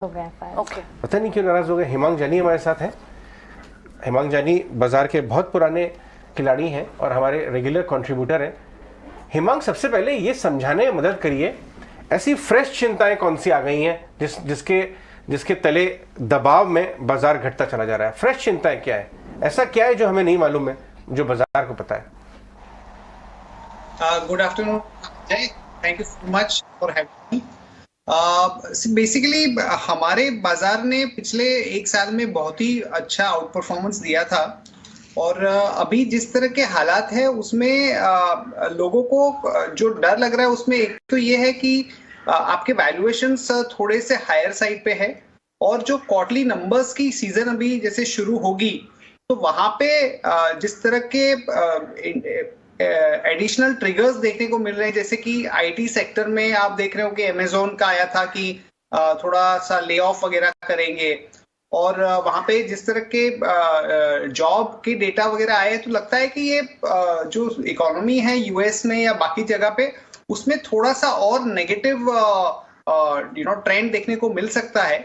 हो गए हैं। ओके, पता नहीं क्यों नाराज हो गए। हिमांग जानी हमारे साथ हैं। हिमांग जानी बाजार के बहुत पुराने खिलाड़ी हैं और हमारे रेगुलर कंट्रीब्यूटर हैं। हिमांग, सबसे पहले ये समझाने में मदद करिए, ऐसी फ्रेश चिंताएं कौन सी आ गई हैं जिसके तले दबाव में बाजार घटता चला जा रहा है? फ्रेश चिंताएं क्या है? ऐसा क्या है जो हमें नहीं मालूम है, जो बाजार को पता है? गुड आफ्टरनून जय, thank you so much for having me. Basically हमारे बाजार ने पिछले एक साल में बहुत ही अच्छा आउट परफॉर्मेंस दिया था और अभी जिस तरह के हालात है उसमें लोगों को जो डर लग रहा है उसमें एक तो ये है कि आपके वैल्यूएशंस थोड़े से हायर साइड पे है और जो क्वार्टरली नंबर्स की सीजन अभी जैसे शुरू होगी तो वहां पे जिस तरह के एडिशनल ट्रिगर्स देखने को मिल रहे हैं, जैसे कि आईटी सेक्टर में आप देख रहे हो कि अमेजोन का आया था कि थोड़ा सा ले ऑफ वगैरह करेंगे और वहां पे जिस तरह के जॉब के डेटा वगैरह आए तो लगता है कि ये जो इकोनॉमी है यूएस में या बाकी जगह पे उसमें थोड़ा सा और नेगेटिव ट्रेंड देखने को मिल सकता है।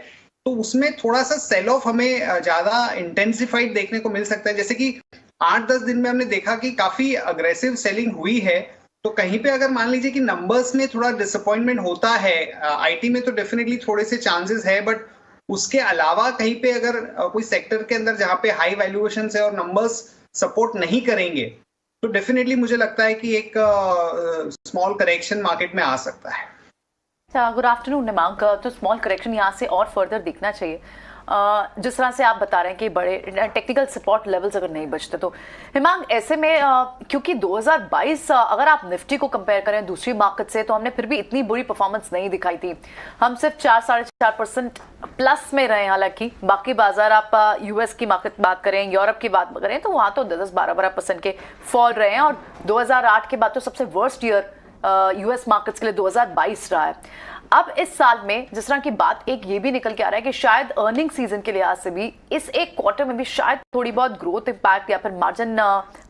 तो उसमें थोड़ा सा सेल ऑफ हमें ज्यादा इंटेंसिफाइड देखने को मिल सकता है। जैसे कि 8-10 दिन में हमने देखा कि काफी अग्रेसिव सेलिंग हुई है। तो कहीं पे अगर मान लीजिए कि नंबर्स में थोड़ा डिसअपॉइंटमेंट होता है, आईटी में तो डेफिनेटली थोड़े से चांसेस है, बट उसके अलावा कहीं पे अगर कोई सेक्टर के अंदर जहां पे हाई वैल्यूएशन है और नंबर्स सपोर्ट नहीं करेंगे तो डेफिनेटली मुझे लगता है कि एक स्मॉल करेक्शन मार्केट में आ सकता है। Good afternoon Himang. तो स्मॉल करेक्शन यहाँ से और फर्दर दिखना चाहिए। जिस तरह से आप बता रहे हैं कि बड़े टेक्निकल सपोर्ट लेवल्स अगर नहीं बचते तो हिमांग ऐसे में क्योंकि 2022 अगर आप निफ्टी को कंपेयर करें दूसरी मार्केट से तो हमने फिर भी इतनी बुरी परफॉर्मेंस नहीं दिखाई थी। हम सिर्फ 4-4.5% प्लस में रहे। हालांकि बाकी बाजार आप यूएस की मार्केट बात करें, यूरोप की बात करें तो वहां तो 10-12% के फॉल रहे हैं और 2008 के बाद तो सबसे वर्स्ट ईयर यूएस मार्केट्स के लिए 2022 रहा है। अब इस साल में जिस तरह की बात एक ये भी निकल के आ रहा है कि शायद अर्निंग सीजन के लिहाज से भी इस एक क्वार्टर में भी शायद थोड़ी बहुत ग्रोथ इंपैक्ट या फिर मार्जिन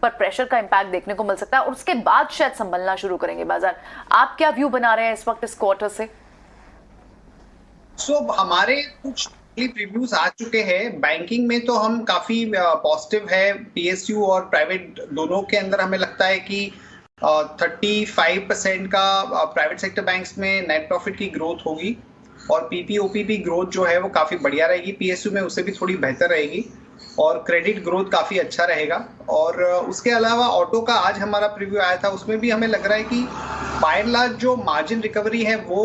पर प्रेशर का इंपैक्ट देखने को मिल सकता है और उसके बाद शायद संभलना शुरू करेंगे बाजार। आप क्या व्यू बना रहे हैं इस वक्त इस क्वार्टर से? हमारे कुछ प्रीव्यूज आ चुके हैं। बैंकिंग में तो हम काफी पॉजिटिव है। पीएसयू और प्राइवेट दोनों के अंदर हमें लगता है कि 35% का प्राइवेट सेक्टर बैंक्स में नेट प्रॉफिट की ग्रोथ होगी और पीपीओपीपी ग्रोथ जो है वो काफी बढ़िया रहेगी। पीएसयू में उससे भी थोड़ी बेहतर रहेगी और क्रेडिट ग्रोथ काफी अच्छा रहेगा। और उसके अलावा ऑटो का आज हमारा प्रीव्यू आया था, उसमें भी हमें लग रहा है कि बाय एंड लार्ज जो मार्जिन रिकवरी है वो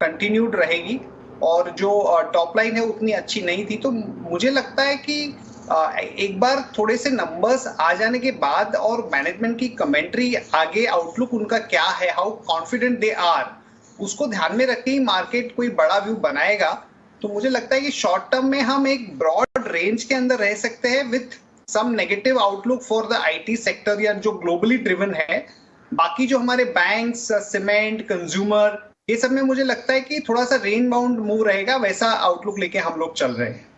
कंटिन्यूड रहेगी और जो टॉप लाइन है उतनी अच्छी नहीं थी। तो मुझे लगता है कि एक बार थोड़े से नंबर्स आ जाने के बाद और मैनेजमेंट की कमेंट्री आगे आउटलुक उनका क्या है, हाउ कॉन्फिडेंट दे आर, उसको ध्यान में रख के ही मार्केट कोई बड़ा व्यू बनाएगा। तो मुझे लगता है कि शॉर्ट टर्म में हम एक ब्रॉड रेंज के अंदर रह सकते हैं with some negative outlook for the IT sector या जो ग्लोबली ड्रिवन है। बाकी जो हमारे बैंक्स, सीमेंट, कंज्यूमर, ये सब में मुझे लगता है कि थोड़ा सा रेंज बाउंड मूव रहेगा। वैसा आउटलुक लेके हम लोग चल रहे हैं।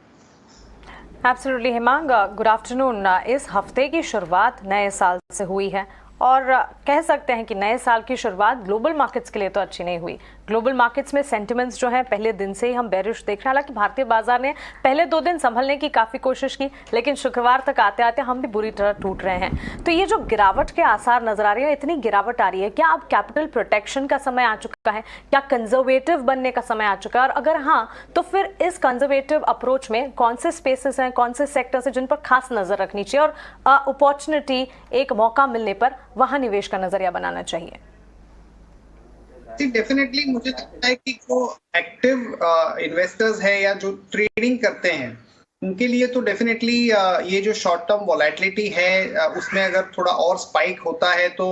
Absolutely Himang, good afternoon. इस हफ्ते की शुरुआत नए साल से हुई है और कह सकते हैं कि नए साल की शुरुआत ग्लोबल मार्केट्स के लिए तो अच्छी नहीं हुई। ग्लोबल मार्केट्स में सेंटिमेंट्स जो है पहले दिन से ही हम बेरिश देख रहे हैं। हालांकि भारतीय बाजार ने पहले 2 दिन संभलने की काफ़ी कोशिश की लेकिन शुक्रवार तक आते आते हम भी बुरी तरह टूट रहे हैं। तो ये जो गिरावट के आसार नजर आ रही है, इतनी गिरावट आ रही है, क्या अब कैपिटल प्रोटेक्शन का समय आ चुका है? क्या कंजर्वेटिव बनने का समय आ चुका है? और अगर हाँ तो फिर इस कंजर्वेटिव अप्रोच में कौन से स्पेसेस हैं, कौन से सेक्टर्स हैं जिन पर खास नजर रखनी चाहिए और अपॉर्चुनिटी, एक मौका मिलने पर वहां निवेश का नजरिया बनाना चाहिए? डेफिनेटली मुझे लगता है कि जो एक्टिव इन्वेस्टर्स है या जो ट्रेडिंग करते हैं उनके लिए तो डेफिनेटली ये जो शॉर्ट टर्म वॉलेटिलिटी है उसमें अगर थोड़ा और स्पाइक होता है तो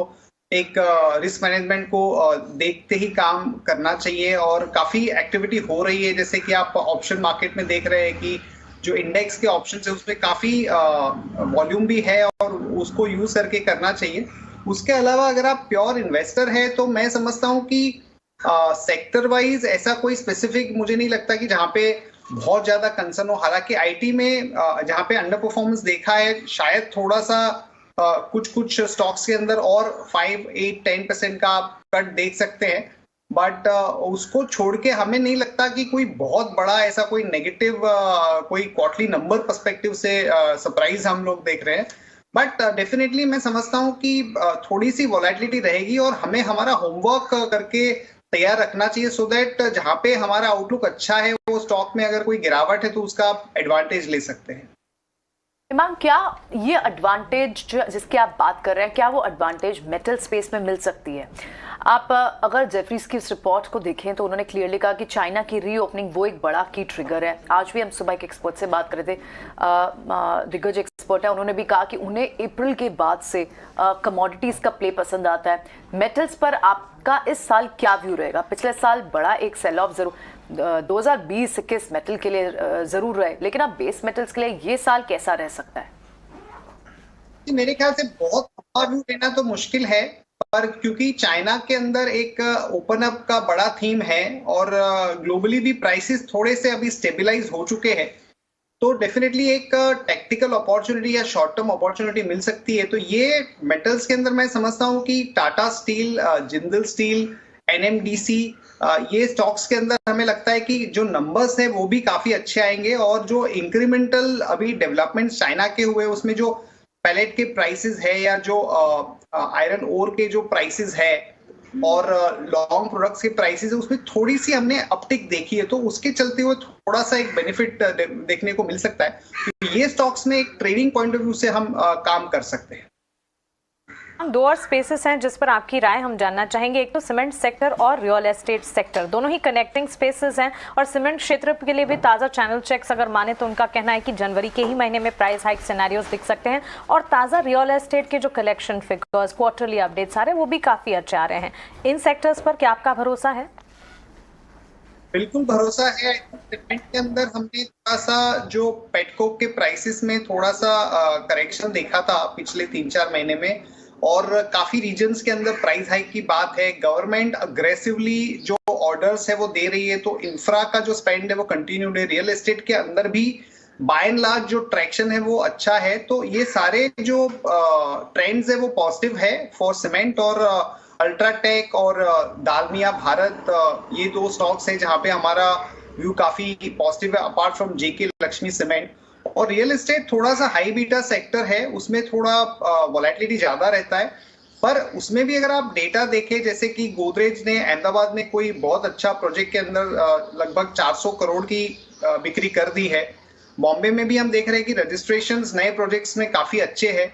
एक रिस्क मैनेजमेंट को देखते ही काम करना चाहिए। और काफी एक्टिविटी हो रही है, जैसे कि आप ऑप्शन मार्केट में देख रहे हैं कि जो इंडेक्स के ऑप्शन है उसमें काफी वॉल्यूम भी है और उसको यूज करके करना चाहिए। उसके अलावा अगर आप प्योर इन्वेस्टर है तो मैं समझता हूं कि सेक्टर वाइज ऐसा कोई स्पेसिफिक मुझे नहीं लगता कि जहां पे बहुत ज्यादा कंसर्न हो। हालांकि आईटी में जहां पे अंडर परफॉर्मेंस देखा है, शायद थोड़ा सा कुछ स्टॉक्स के अंदर और 5, 8, 10% का आप कट देख सकते हैं। बट उसको छोड़ के हमें नहीं लगता कि कोई बहुत बड़ा ऐसा कोई नेगेटिव कोई क्वार्टरली नंबर पर्सपेक्टिव से सरप्राइज हम लोग देख रहे हैं। बट डेफिनेटली मैं समझता हूँ कि थोड़ी सी वॉलेटिलिटी रहेगी और हमें हमारा होमवर्क करके तैयार रखना चाहिए, सो दैट जहां पे हमारा आउटलुक अच्छा है वो स्टॉक में अगर कोई गिरावट है तो उसका आप एडवांटेज ले सकते हैं। मैम, क्या ये एडवांटेज जिसकी आप बात कर रहे हैं, क्या वो एडवांटेज मेटल स्पेस में मिल सकती है? आप अगर जेफरीज की इस रिपोर्ट को देखें तो उन्होंने क्लियरली कहा कि चाइना की रीओपनिंग वो एक बड़ा की ट्रिगर है। आज भी हम सुबह एक एक्सपर्ट से बात कर रहे थे, दिग्गज एक्सपर्ट है, उन्होंने भी कहा कि उन्हें अप्रैल के बाद से कमोडिटीज का प्ले पसंद आता है। मेटल्स पर आपका इस साल क्या व्यू रहेगा? पिछले साल बड़ा एक सेल ऑफ जरूर 2020-21 मेटल के लिए जरूर रहे, लेकिन अब बेस मेटल्स के लिए ये साल कैसा रह सकता है? मेरे ख्याल से बहुत लंबा व्यू लेना तो मुश्किल है, पर क्योंकि चाइना के अंदर एक ओपन अप का बड़ा थीम है और ग्लोबली भी प्राइसेस थोड़े से अभी स्टेबलाइज हो चुके हैं, तो डेफिनेटली एक टेक्निकल अपॉर्चुनिटी या शॉर्ट टर्म अपॉर्चुनिटी मिल सकती है। तो ये मेटल्स के अंदर मैं समझता हूँ कि Tata steel, Jindal steel, NMDC, ये स्टॉक्स के अंदर हमें लगता है कि जो नंबर्स हैं वो भी काफी अच्छे आएंगे और जो इंक्रीमेंटल अभी डेवलपमेंट चाइना के हुए उसमें जो पैलेट के प्राइसेस है या जो आयरन ओर के जो प्राइसेस है और लॉन्ग प्रोडक्ट्स के प्राइसेस है, उसमें थोड़ी सी हमने अपटिक देखी है, तो उसके चलते हुए थोड़ा सा एक बेनिफिट देखने को मिल सकता है। तो ये स्टॉक्स में एक ट्रेडिंग पॉइंट ऑफ व्यू से हम काम कर सकते हैं। दो और स्पेसेस हैं जिस पर आपकी राय हम जानना चाहेंगे। एक तो सीमेंट सेक्टर और रियल एस्टेट सेक्टर, दोनों ही कनेक्टिंग स्पेसेस हैं और सीमेंट क्षेत्र के लिए भी ताज़ा चैनल चेक्स अगर माने तो उनका कहना है कि जनवरी के ही महीने में प्राइस हाइक सिनेरियोज दिख सकते हैं और ताज़ा रियल एस्टेट के जो कलेक्शन फिगर्स, क्वार्टरली अपडेट्स आ रहे हैं वो भी काफ़ी अच्छे आ रहे हैं। इन सेक्टर्स पर क्या आपका भरोसा है? बिल्कुल भरोसा है। सेगमेंट के अंदर हमने थोड़ा सा जो पेटकोक के प्राइसेस में थोड़ा सा करेक्शन देखा था पिछले 3-4 महीने में और काफी रीजन्स के अंदर प्राइस हाइक की बात है। गवर्नमेंट अग्रेसिवली जो ऑर्डर्स है वो दे रही है, तो इंफ्रा का जो स्पेंड है वो कंटिन्यूड है। रियल एस्टेट के अंदर भी बाय एंड लार्ज जो ट्रैक्शन है वो अच्छा है। तो ये सारे जो ट्रेंड्स है वो पॉजिटिव है फॉर सीमेंट और अल्ट्राटेक और दालमिया भारत, ये दो स्टॉक्स है जहां पे हमारा व्यू काफी पॉजिटिव है apart from JK Lakshmi cement. और रियल एस्टेट थोड़ा सा हाई बीटा सेक्टर है, उसमें थोड़ा वॉलेटिलिटी ज्यादा रहता है, पर उसमें भी अगर आप डेटा देखें जैसे कि गोदरेज ने अहमदाबाद में कोई बहुत अच्छा प्रोजेक्ट के अंदर लगभग 400 करोड़ की बिक्री कर दी है। बॉम्बे में भी हम देख रहे हैं कि रजिस्ट्रेशंस नए प्रोजेक्ट्स में काफी अच्छे हैं।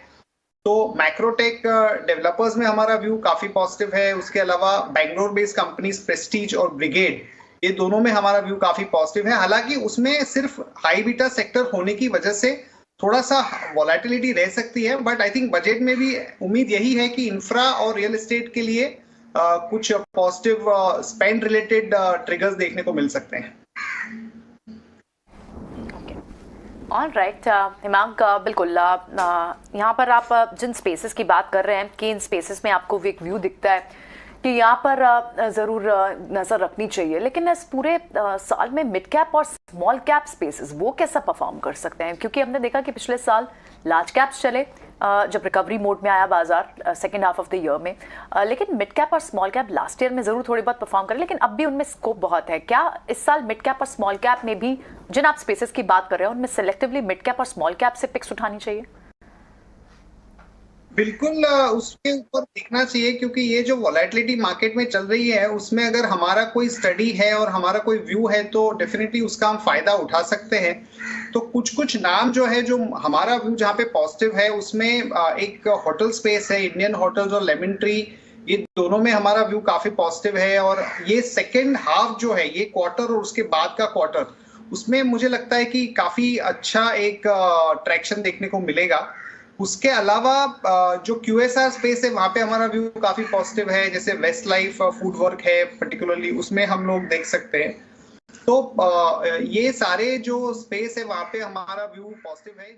तो मैक्रोटेक डेवलपर्स में हमारा व्यू काफी पॉजिटिव है। उसके अलावा बैंगलोर बेस्ड कंपनीज प्रेस्टीज और ब्रिगेड, ये दोनों में हमारा व्यू काफी पॉजिटिव है। हालांकि उसमें सिर्फ हाई बीटा सेक्टर होने की वजह से थोड़ा सा वॉलेटिलिटी रह सकती है, बट आई थिंक बजट में भी उम्मीद यही है कि इंफ्रा और रियल एस्टेट के लिए कुछ पॉजिटिव स्पेंड रिलेटेड ट्रिगर्स देखने को मिल सकते हैं। ऑलराइट हिमांक, बिल्कुल यहाँ पर आप जिन स्पेसेस की बात कर रहे हैं कि इन स्पेसेस में आपको एक व्यू दिखता है कि यहाँ पर ज़रूर नज़र रखनी चाहिए, लेकिन इस पूरे साल में मिड कैप और स्मॉल कैप स्पेसेस वो कैसा परफॉर्म कर सकते हैं? क्योंकि हमने देखा कि पिछले साल लार्ज कैप्स चले जब रिकवरी मोड में आया बाजार second half of the year में, लेकिन मिड कैप और स्मॉल कैप लास्ट ईयर में ज़रूर थोड़ी बहुत परफॉर्म करे, लेकिन अब भी उनमें स्कोप बहुत है। क्या इस साल मिड कैप और स्मॉल कैप में भी जिन आप स्पेसेस की बात कर रहे हैं उनमें सेलेक्टिवली मिड कैप और स्मॉल कैप से पिक्स उठानी चाहिए? बिल्कुल उसके ऊपर देखना चाहिए, क्योंकि ये जो वॉलेटिलिटी मार्केट में चल रही है उसमें अगर हमारा कोई स्टडी है और हमारा कोई व्यू है तो डेफिनेटली उसका हम फायदा उठा सकते हैं। तो कुछ नाम जो है जो हमारा व्यू जहाँ पे पॉजिटिव है उसमें एक होटल स्पेस है, इंडियन होटल्स और लेमन ट्री, ये दोनों में हमारा व्यू काफी पॉजिटिव है। और ये सेकेंड हाफ जो है, ये क्वार्टर और उसके बाद का क्वार्टर, उसमें मुझे लगता है कि काफी अच्छा एक ट्रैक्शन देखने को मिलेगा। उसके अलावा जो QSR स्पेस है वहां पे हमारा व्यू काफी पॉजिटिव है, जैसे वेस्ट लाइफ फूड वर्क है पर्टिकुलरली, उसमें हम लोग देख सकते हैं। तो ये सारे जो स्पेस है वहां पे हमारा व्यू पॉजिटिव है।